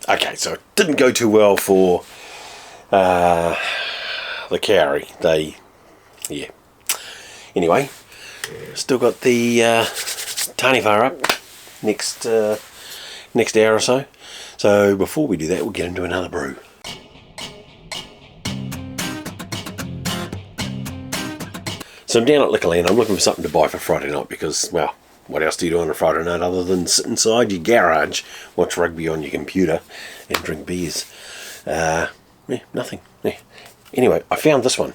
Okay, so it didn't go too well for the Cowrie. Yeah. Anyway, still got the Tarnifar up next hour or so. So before we do that, we'll get into another brew. So I'm down at Liquorland. I'm looking for something to buy for Friday night because, well, what else do you do on a Friday night other than sit inside your garage, watch rugby on your computer, and drink beers? Nothing. Yeah. Anyway, I found this one.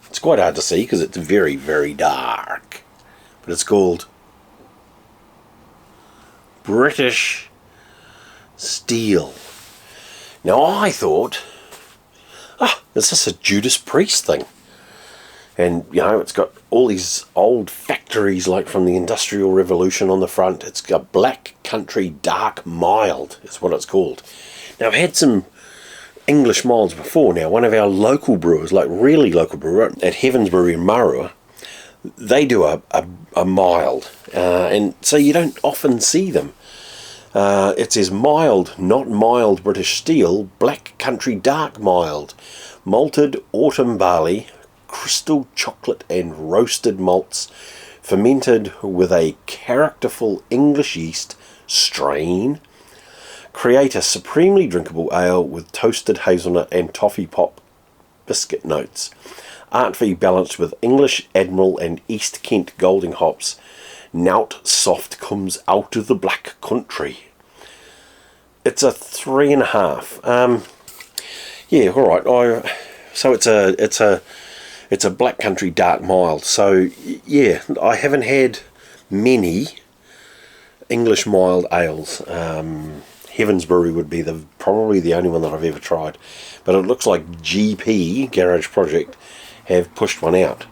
It's quite hard to see because it's very, very dark. But it's called British Steel. Now I thought, is this a Judas Priest thing? And, you know, it's got all these old factories like from the Industrial Revolution on the front. It's got Black Country Dark Mild, is what it's called. Now, I've had some English milds before. Now, one of our local brewers, like really local brewer, at Heaven's Brewery in Marua, they do a mild. And so you don't often see them. It says mild, not mild British Steel, Black Country Dark Mild, malted autumn barley, crystal chocolate and roasted malts, fermented with a characterful English yeast strain, create a supremely drinkable ale with toasted hazelnut and toffee pop biscuit notes, artfully balanced with English Admiral and East Kent Golding hops. Nout soft comes out of the Black Country. It's a 3.5. Yeah, all right. So it's a Black Country Dark Mild. So yeah, I haven't had many English mild ales. Heaven's Brewery would be probably the only one that I've ever tried. But it looks like GP, Garage Project, have pushed one out.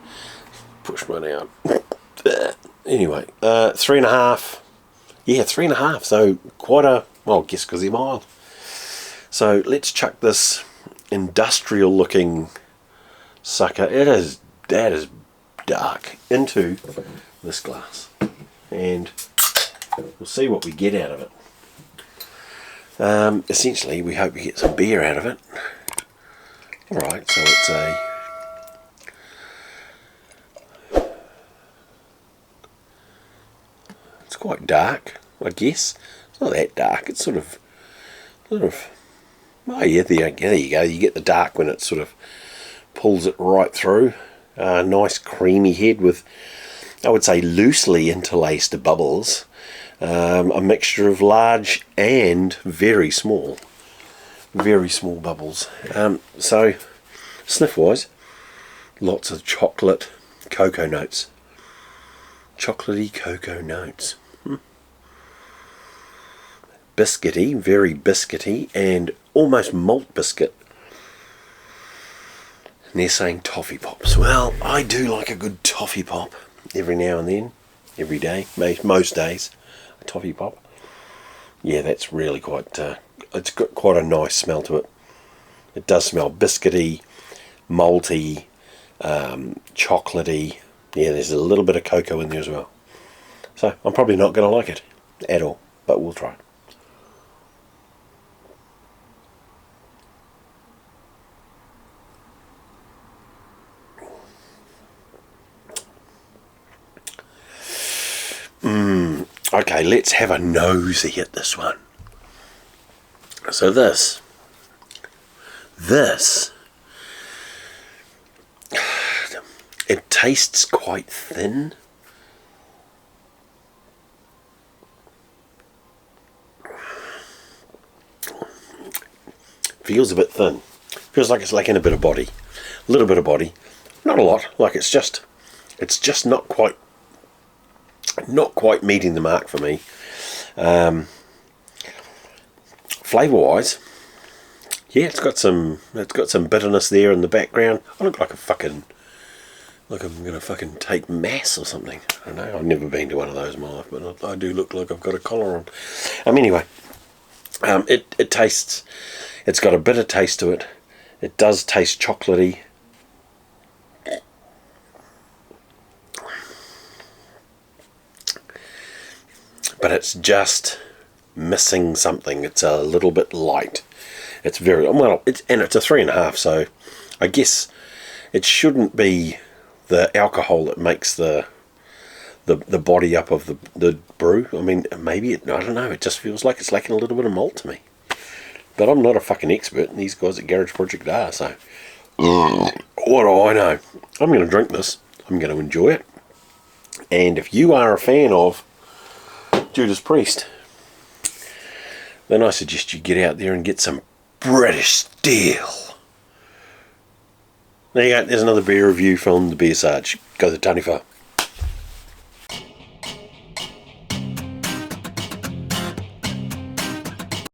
Anyway, 3.5. Yeah, 3.5. So quite a, well, I guess because they're mild. So let's chuck this industrial looking sucker. That is dark into this glass. And we'll see what we get out of it. Essentially, we hope we get some beer out of it. Alright, so it's quite dark, I guess. It's not that dark, it's sort of oh yeah, there you go. You get the dark when it sort of pulls it right through. Nice creamy head with, I would say, loosely interlaced bubbles. A mixture of large and very small bubbles. So sniff wise, lots of chocolate cocoa notes. Chocolatey cocoa notes. Biscuity, very biscuity, and almost malt biscuit. And they're saying toffee pops. Well, I do like a good toffee pop every now and then, every day, most days. A toffee pop. Yeah, that's really quite. It's got quite a nice smell to it. It does smell biscuity, malty, chocolatey. Yeah, there's a little bit of cocoa in there as well. So I'm probably not going to like it at all, but we'll try. Okay, let's have a nosy at this one. So this, it tastes quite thin. Feels a bit thin. Feels like it's lacking a bit of body. A little bit of body. Not a lot. Like it's just not quite meeting the mark for me. Flavour wise, yeah, it's got some bitterness there in the background. I look like I'm gonna fucking take mass or something. I don't know. I've never been to one of those in my life, but I do look like I've got a collar on. Anyway, it tastes. It's got a bitter taste to it. It does taste chocolatey. But it's just missing something. It's a little bit light. It's very well. It's a 3.5, so I guess it shouldn't be the alcohol that makes the body up of the brew. I mean, maybe I don't know. It just feels like it's lacking a little bit of malt to me. But I'm not a fucking expert, and these guys at Garage Project are. So what do I know? I'm going to drink this. I'm going to enjoy it. And if you are a fan of Judas Priest, then I suggest you get out there and get some British Steel. There you go. There's another beer review from the BeerSarge. Go to Tony for.